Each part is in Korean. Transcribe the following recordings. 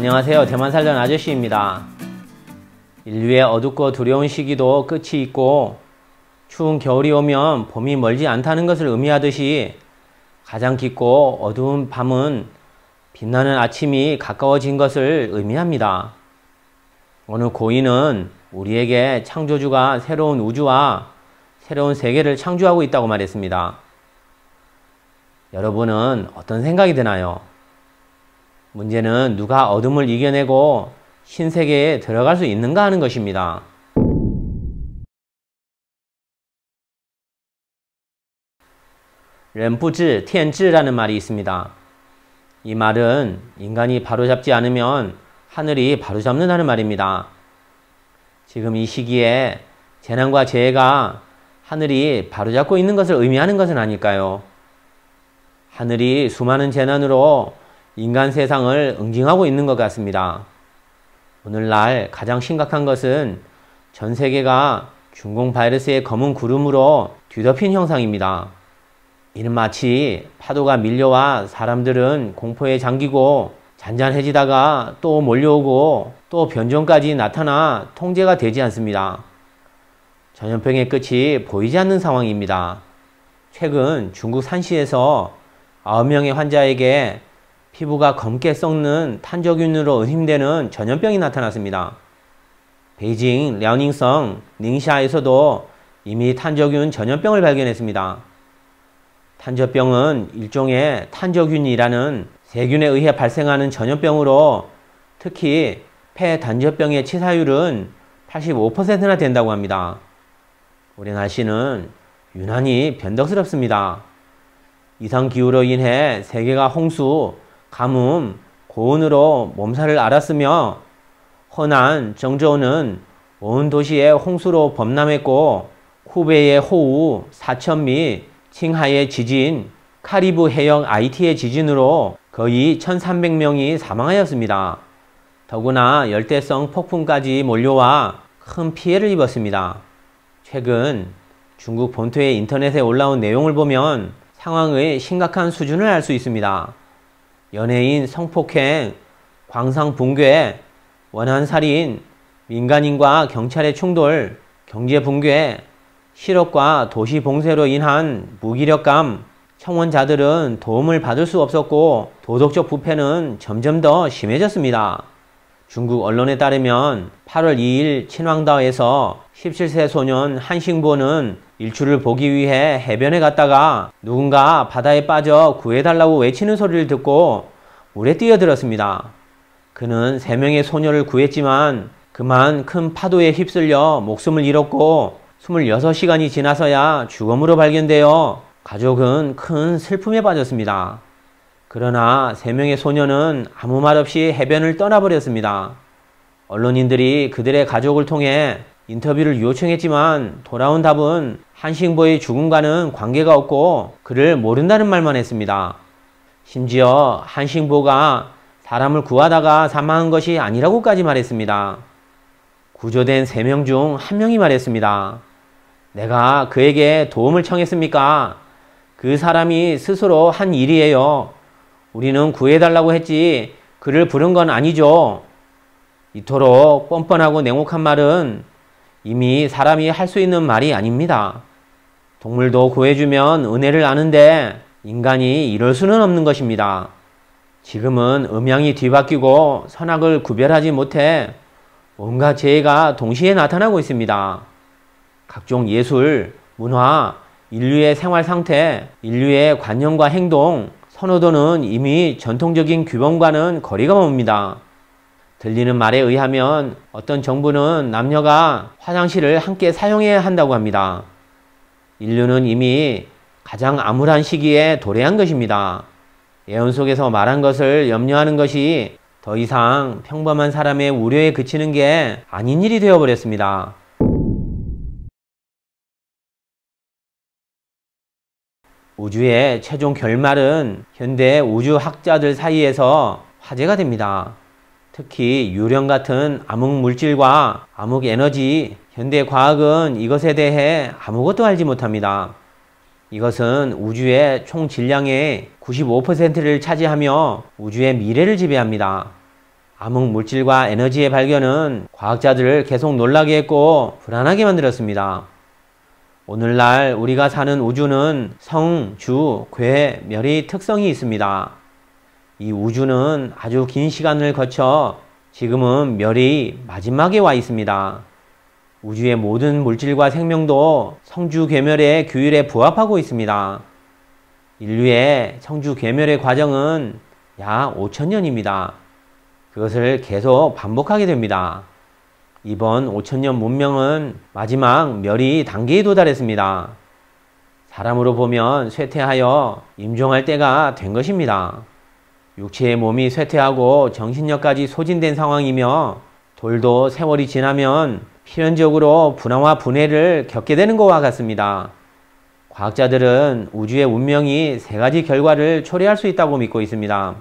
안녕하세요. 대만 살던 아저씨입니다. 인류의 어둡고 두려운 시기도 끝이 있고 추운 겨울이 오면 봄이 멀지 않다는 것을 의미하듯이 가장 깊고 어두운 밤은 빛나는 아침이 가까워진 것을 의미합니다. 어느 고인은 우리에게 창조주가 새로운 우주와 새로운 세계를 창조하고 있다고 말했습니다. 여러분은 어떤 생각이 드나요? 문제는 누가 어둠을 이겨내고 신세계에 들어갈 수 있는가 하는 것입니다. 렌부지 텐지라는 말이 있습니다. 이 말은 인간이 바로잡지 않으면 하늘이 바로잡는다는 말입니다. 지금 이 시기에 재난과 재해가 하늘이 바로잡고 있는 것을 의미하는 것은 아닐까요? 하늘이 수많은 재난으로 인간 세상을 응징하고 있는 것 같습니다. 오늘날 가장 심각한 것은 전 세계가 중공 바이러스의 검은 구름으로 뒤덮인 형상입니다. 이는 마치 파도가 밀려와 사람들은 공포에 잠기고 잔잔해지다가 또 몰려오고 또 변종까지 나타나 통제가 되지 않습니다. 전염병의 끝이 보이지 않는 상황입니다. 최근 중국 산시에서 9명의 환자에게 피부가 검게 썩는 탄저균으로 의심되는 전염병이 나타났습니다. 베이징, 랴오닝성, 닝샤에서도 이미 탄저균 전염병을 발견했습니다. 탄저병은 일종의 탄저균이라는 세균에 의해 발생하는 전염병으로 특히 폐단저병의 치사율은 85%나 된다고 합니다. 올해 날씨는 유난히 변덕스럽습니다. 이상기후로 인해 세계가 홍수, 가뭄, 고온으로 몸살을 앓았으며 허난, 정저우는 온 도시에 홍수로 범람했고 후베이의 호우, 사천 및 칭하이의 지진, 카리브 해역 IT의 지진으로 거의 1,300명이 사망하였습니다. 더구나 열대성 폭풍까지 몰려와 큰 피해를 입었습니다. 최근 중국 본토의 인터넷에 올라온 내용을 보면 상황의 심각한 수준을 알 수 있습니다. 연예인 성폭행, 광상 붕괴, 원한살인, 민간인과 경찰의 충돌, 경제 붕괴, 실업과 도시 봉쇄로 인한 무기력감, 청원자들은 도움을 받을 수 없었고 도덕적 부패는 점점 더 심해졌습니다. 중국 언론에 따르면 8월 2일 친왕다오에서 17세 소년 한싱보는 일출을 보기 위해 해변에 갔다가 누군가 바다에 빠져 구해달라고 외치는 소리를 듣고 물에 뛰어들었습니다. 그는 3명의 소녀를 구했지만 그만 큰 파도에 휩쓸려 목숨을 잃었고 26시간이 지나서야 죽음으로 발견되어 가족은 큰 슬픔에 빠졌습니다. 그러나 3명의 소녀는 아무 말 없이 해변을 떠나버렸습니다. 언론인들이 그들의 가족을 통해 인터뷰를 요청했지만 돌아온 답은 한싱보의 죽음과는 관계가 없고 그를 모른다는 말만 했습니다. 심지어 한싱보가 사람을 구하다가 사망한 것이 아니라고까지 말했습니다. 구조된 3명 중 1명이 말했습니다. 내가 그에게 도움을 청했습니까? 그 사람이 스스로 한 일이에요. 우리는 구해달라고 했지 그를 부른 건 아니죠. 이토록 뻔뻔하고 냉혹한 말은 이미 사람이 할 수 있는 말이 아닙니다. 동물도 구해주면 은혜를 아는데 인간이 이럴 수는 없는 것입니다. 지금은 음양이 뒤바뀌고 선악을 구별하지 못해 온갖 재해가 동시에 나타나고 있습니다. 각종 예술, 문화, 인류의 생활 상태, 인류의 관념과 행동, 선호도는 이미 전통적인 규범과는 거리가 멉니다. 들리는 말에 의하면 어떤 정부는 남녀가 화장실을 함께 사용해야 한다고 합니다. 인류는 이미 가장 암울한 시기에 도래한 것입니다. 예언 속에서 말한 것을 염려하는 것이 더 이상 평범한 사람의 우려에 그치는 게 아닌 일이 되어버렸습니다. 우주의 최종 결말은 현대 우주학자들 사이에서 화제가 됩니다. 특히 유령 같은 암흑 물질과 암흑 에너지, 현대 과학은 이것에 대해 아무것도 알지 못합니다. 이것은 우주의 총 질량의 95%를 차지하며 우주의 미래를 지배합니다. 암흑 물질과 에너지의 발견은 과학자들을 계속 놀라게 했고 불안하게 만들었습니다. 오늘날 우리가 사는 우주는 성, 주, 괴, 멸의 특성이 있습니다. 이 우주는 아주 긴 시간을 거쳐 지금은 멸의 마지막에 와 있습니다. 우주의 모든 물질과 생명도 성주 괴멸의 규율에 부합하고 있습니다. 인류의 성주 괴멸의 과정은 약 5천년입니다. 그것을 계속 반복하게 됩니다. 이번 5천년 문명은 마지막 멸의 단계에 도달했습니다. 사람으로 보면 쇠퇴하여 임종할 때가 된 것입니다. 육체의 몸이 쇠퇴하고 정신력까지 소진된 상황이며 돌도 세월이 지나면 필연적으로 분화와 분해를 겪게 되는 것과 같습니다. 과학자들은 우주의 운명이 세 가지 결과를 초래할 수 있다고 믿고 있습니다.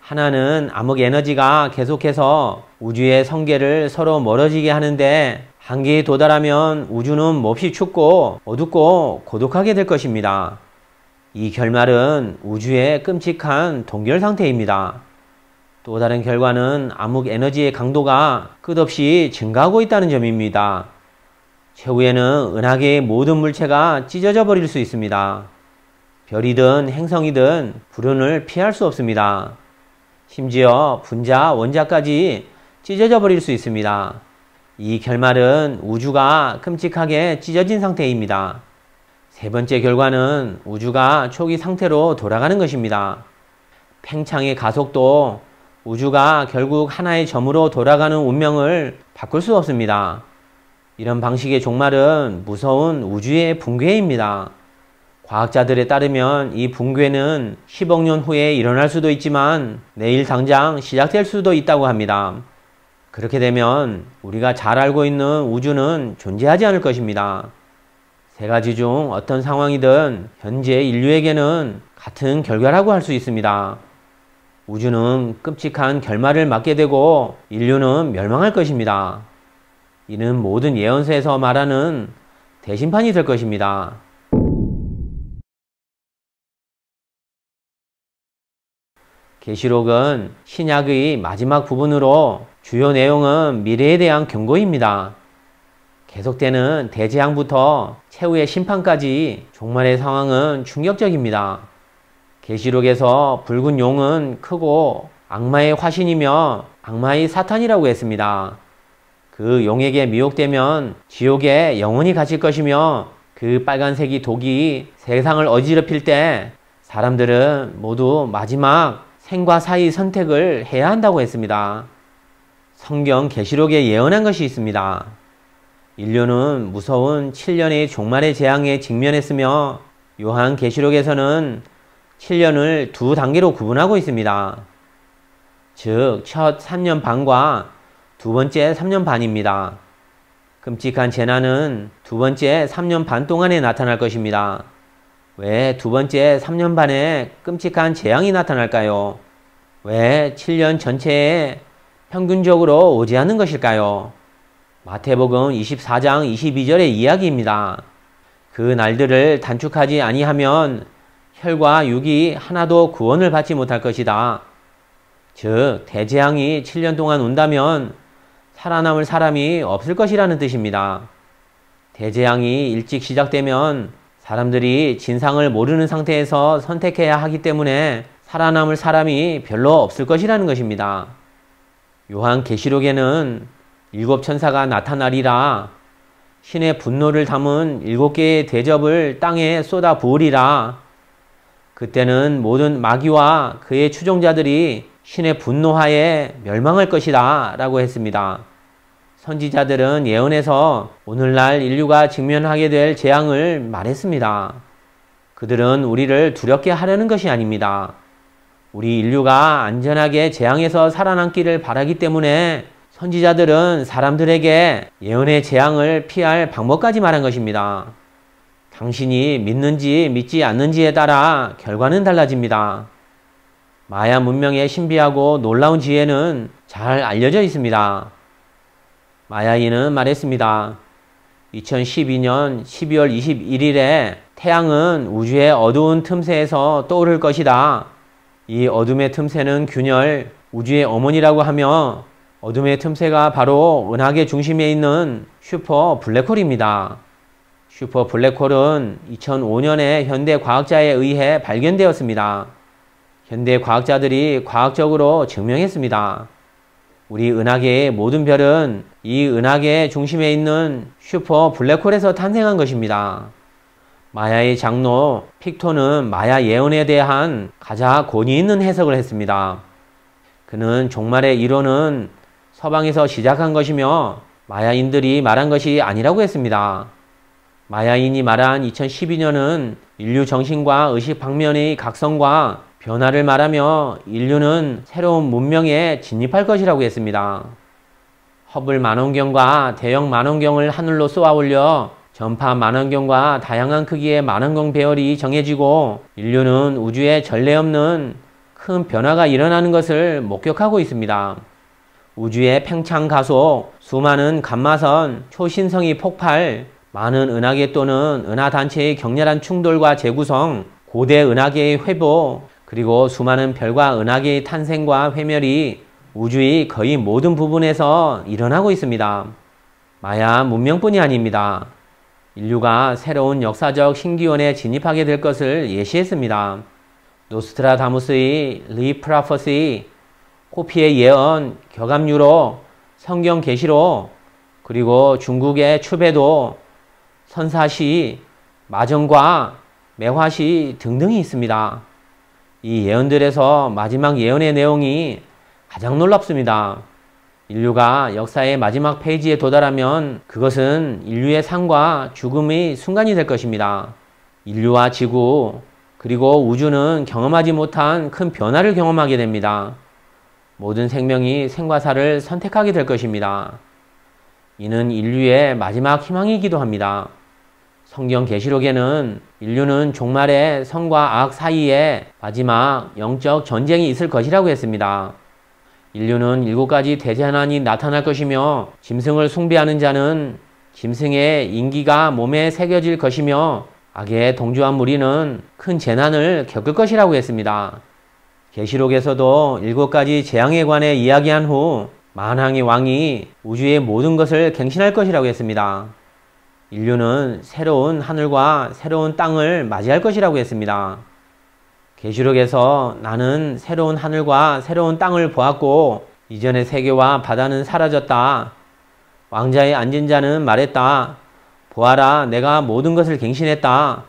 하나는 암흑 에너지가 계속해서 우주의 성계를 서로 멀어지게 하는데 한계에 도달하면 우주는 몹시 춥고 어둡고 고독하게 될 것입니다. 이 결말은 우주의 끔찍한 동결 상태입니다. 또 다른 결과는 암흑 에너지의 강도가 끝없이 증가하고 있다는 점입니다. 최후에는 은하계의 모든 물체가 찢어져 버릴 수 있습니다. 별이든 행성이든 불운을 피할 수 없습니다. 심지어 분자, 원자까지 찢어져 버릴 수 있습니다. 이 결말은 우주가 끔찍하게 찢어진 상태입니다. 세 번째 결과는 우주가 초기 상태로 돌아가는 것입니다. 팽창의 가속도 우주가 결국 하나의 점으로 돌아가는 운명을 바꿀 수 없습니다. 이런 방식의 종말은 무서운 우주의 붕괴입니다. 과학자들에 따르면 이 붕괴는 10억 년 후에 일어날 수도 있지만 내일 당장 시작될 수도 있다고 합니다. 그렇게 되면 우리가 잘 알고 있는 우주는 존재하지 않을 것입니다. 세 가지 중 어떤 상황이든 현재 인류에게는 같은 결과라고 할 수 있습니다. 우주는 끔찍한 결말을 맞게 되고 인류는 멸망할 것입니다. 이는 모든 예언서에서 말하는 대심판이 될 것입니다. 계시록은 신약의 마지막 부분으로 주요 내용은 미래에 대한 경고입니다. 계속되는 대재앙부터 최후의 심판까지 종말의 상황은 충격적입니다. 계시록에서 붉은 용은 크고 악마의 화신이며 악마의 사탄이라고 했습니다. 그 용에게 미혹되면 지옥에 영원히 갇힐 것이며 그 빨간색이 독이 세상을 어지럽힐 때 사람들은 모두 마지막 생과 사의 선택을 해야 한다고 했습니다. 성경 계시록에 예언한 것이 있습니다. 인류는 무서운 7년의 종말의 재앙에 직면했으며 요한 계시록에서는 7년을 두 단계로 구분하고 있습니다. 즉, 첫 3년 반과 두 번째 3년 반입니다. 끔찍한 재난은 두 번째 3년 반 동안에 나타날 것입니다. 왜 두 번째 3년 반에 끔찍한 재앙이 나타날까요? 왜 7년 전체에 평균적으로 오지 않는 것일까요? 마태복음 24장 22절의 이야기입니다. 그 날들을 단축하지 아니하면 혈과 육이 하나도 구원을 받지 못할 것이다. 즉, 대재앙이 7년 동안 온다면 살아남을 사람이 없을 것이라는 뜻입니다. 대재앙이 일찍 시작되면 사람들이 진상을 모르는 상태에서 선택해야 하기 때문에 살아남을 사람이 별로 없을 것이라는 것입니다. 요한 계시록에는 7 천사가 나타나리라. 신의 분노를 담은 7개의 대접을 땅에 쏟아 부으리라. 그때는 모든 마귀와 그의 추종자들이 신의 분노하에 멸망할 것이다 라고 했습니다. 선지자들은 예언에서 오늘날 인류가 직면하게 될 재앙을 말했습니다. 그들은 우리를 두렵게 하려는 것이 아닙니다. 우리 인류가 안전하게 재앙에서 살아남기를 바라기 때문에 선지자들은 사람들에게 예언의 재앙을 피할 방법까지 말한 것입니다. 당신이 믿는지 믿지 않는지에 따라 결과는 달라집니다. 마야 문명의 신비하고 놀라운 지혜는 잘 알려져 있습니다. 마야인은 말했습니다. 2012년 12월 21일에 태양은 우주의 어두운 틈새에서 떠오를 것이다. 이 어둠의 틈새는 균열, 우주의 어머니라고 하며 어둠의 틈새가 바로 은하계 중심에 있는 슈퍼 블랙홀입니다. 슈퍼 블랙홀은 2005년에 현대 과학자에 의해 발견되었습니다. 현대 과학자들이 과학적으로 증명했습니다. 우리 은하계의 모든 별은 이 은하계 중심에 있는 슈퍼 블랙홀에서 탄생한 것입니다. 마야의 장로 픽토는 마야 예언에 대한 가장 권위 있는 해석을 했습니다. 그는 종말의 이론은 서방에서 시작한 것이며 마야인들이 말한 것이 아니라고 했습니다. 마야인이 말한 2012년은 인류 정신과 의식 방면의 각성과 변화를 말하며 인류는 새로운 문명에 진입할 것이라고 했습니다. 허블 만원경과 대형 만원경을 하늘로 쏘아 올려 전파 만원경과 다양한 크기의 만원경 배열이 정해지고 인류는 우주에 전례 없는 큰 변화가 일어나는 것을 목격하고 있습니다. 우주의 팽창 가속, 수많은 감마선, 초신성이 폭발, 많은 은하계 또는 은하단체의 격렬한 충돌과 재구성, 고대 은하계의 회복, 그리고 수많은 별과 은하계의 탄생과 회멸이 우주의 거의 모든 부분에서 일어나고 있습니다. 마야 문명뿐이 아닙니다. 인류가 새로운 역사적 신기원에 진입하게 될 것을 예시했습니다. 노스트라다무스의 리프라퍼시, 호피의 예언, 격암유로, 성경 계시록, 그리고 중국의 추배도, 선사시, 마정과, 매화시 등등이 있습니다. 이 예언들에서 마지막 예언의 내용이 가장 놀랍습니다. 인류가 역사의 마지막 페이지에 도달하면 그것은 인류의 삶과 죽음의 순간이 될 것입니다. 인류와 지구, 그리고 우주는 경험하지 못한 큰 변화를 경험하게 됩니다. 모든 생명이 생과 사를 선택하게 될 것입니다. 이는 인류의 마지막 희망이기도 합니다. 성경 계시록에는 인류는 종말의 선과 악 사이에 마지막 영적 전쟁이 있을 것이라고 했습니다. 인류는 7가지 대재난이 나타날 것이며 짐승을 숭배하는 자는 짐승의 인기가 몸에 새겨질 것이며 악에 동조한 무리는 큰 재난을 겪을 것이라고 했습니다. 계시록에서도 7가지 재앙에 관해 이야기한 후 만왕의 왕이 우주의 모든 것을 갱신할 것이라고 했습니다. 인류는 새로운 하늘과 새로운 땅을 맞이할 것이라고 했습니다. 계시록에서 나는 새로운 하늘과 새로운 땅을 보았고 이전의 세계와 바다는 사라졌다. 왕자에 앉은 자는 말했다. 보아라, 내가 모든 것을 갱신했다.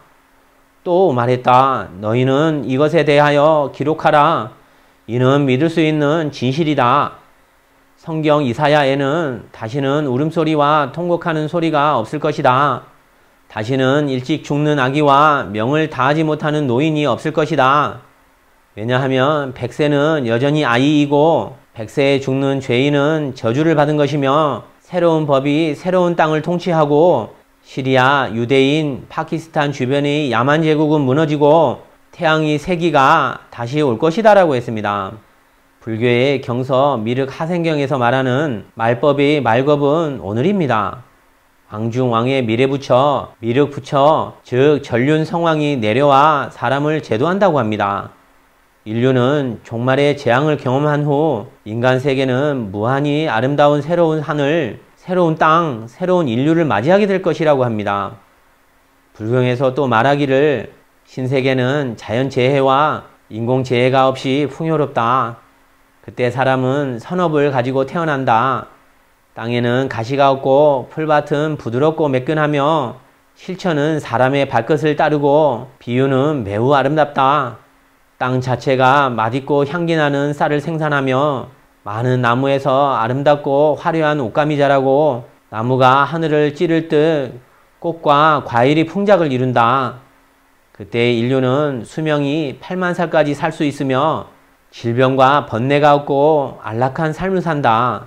또 말했다. 너희는 이것에 대하여 기록하라. 이는 믿을 수 있는 진실이다. 성경 이사야에는 다시는 울음소리와 통곡하는 소리가 없을 것이다. 다시는 일찍 죽는 아기와 명을 다하지 못하는 노인이 없을 것이다. 왜냐하면 100세는 여전히 아이이고 100세에 죽는 죄인은 저주를 받은 것이며 새로운 법이 새로운 땅을 통치하고 시리아, 유대인, 파키스탄 주변의 야만 제국은 무너지고 태양의 세기가 다시 올 것이다 라고 했습니다. 불교의 경서 미륵 하생경에서 말하는 말법의 말겁은 오늘입니다. 왕중 왕의 미래부처, 미륵부처, 즉 전륜 성왕이 내려와 사람을 제도한다고 합니다. 인류는 종말의 재앙을 경험한 후 인간 세계는 무한히 아름다운 새로운 하늘, 새로운 땅, 새로운 인류를 맞이하게 될 것이라고 합니다. 불경에서 또 말하기를 신세계는 자연재해와 인공재해가 없이 풍요롭다. 그때 사람은 선업을 가지고 태어난다. 땅에는 가시가 없고 풀밭은 부드럽고 매끈하며 실천은 사람의 발끝을 따르고 비유는 매우 아름답다. 땅 자체가 맛있고 향기나는 쌀을 생산하며 많은 나무에서 아름답고 화려한 옷감이 자라고 나무가 하늘을 찌를 듯 꽃과 과일이 풍작을 이룬다. 그때 인류는 수명이 8만 살까지 살 수 있으며 질병과 번뇌가 없고 안락한 삶을 산다.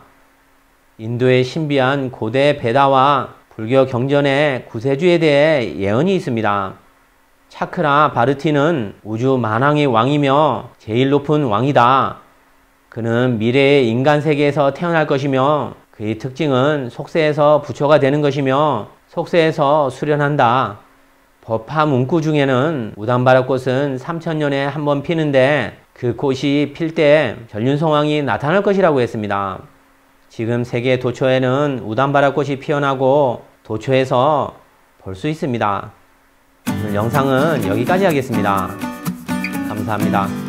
인도의 신비한 고대 베다와 불교 경전의 구세주에 대해 예언이 있습니다. 차크라 바르티는 우주 만왕의 왕이며 제일 높은 왕이다. 그는 미래의 인간 세계에서 태어날 것이며 그의 특징은 속세에서 부처가 되는 것이며 속세에서 수련한다. 법화 문구 중에는 우담바라꽃은 3000년에 한 번 피는데 그 꽃이 필 때 전륜성황이 나타날 것이라고 했습니다. 지금 세계 도초에는 우담바라꽃이 피어나고 도초에서 볼 수 있습니다. 오늘 영상은 여기까지 하겠습니다. 감사합니다.